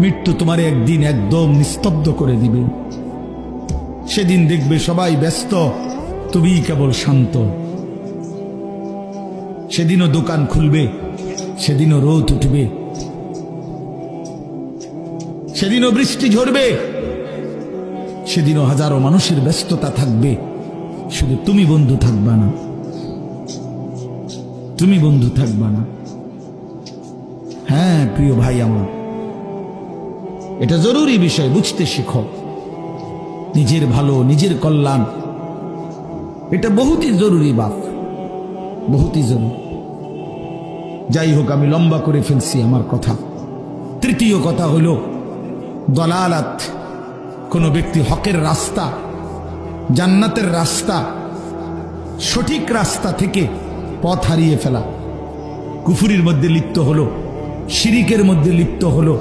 মৃত্যু তোমারে একদিন একদম নিস্তব্ধ করে দিবে। সেদিন দেখবে সবাই ব্যস্ত, তুমি কেবল শান্ত। সেদিনও দোকান খুলবে, সেদিনও রোদ উঠবে, সেদিনও বৃষ্টি ঝরবে, সেদিনও হাজারো মানুষের ব্যস্ততা থাকবে, শুধু তুমি বন্ধু থাকবা না, তুমি বন্ধু থাকবা না। হ্যাঁ প্রিয় ভাই আমার, এটা জরুরি বিষয়, বুঝতে শিখো। নিজের ভালো, নিজের কল্যাণ, এটা বহুতই জরুরি বাপ, বহুতই জরুরি। যাই হোক, আমি লম্বা করে ফেলছি আমার কথা। তৃতীয় কথা হলো দলালাত, কোন ব্যক্তি হকের রাস্তা, জান্নাতের রাস্তা, সঠিক রাস্তা থেকে পথ হারিয়ে ফেলা, কুফরির মধ্যে লিপ্ত হলো, শিরিকের মধ্যে লিপ্ত হলো,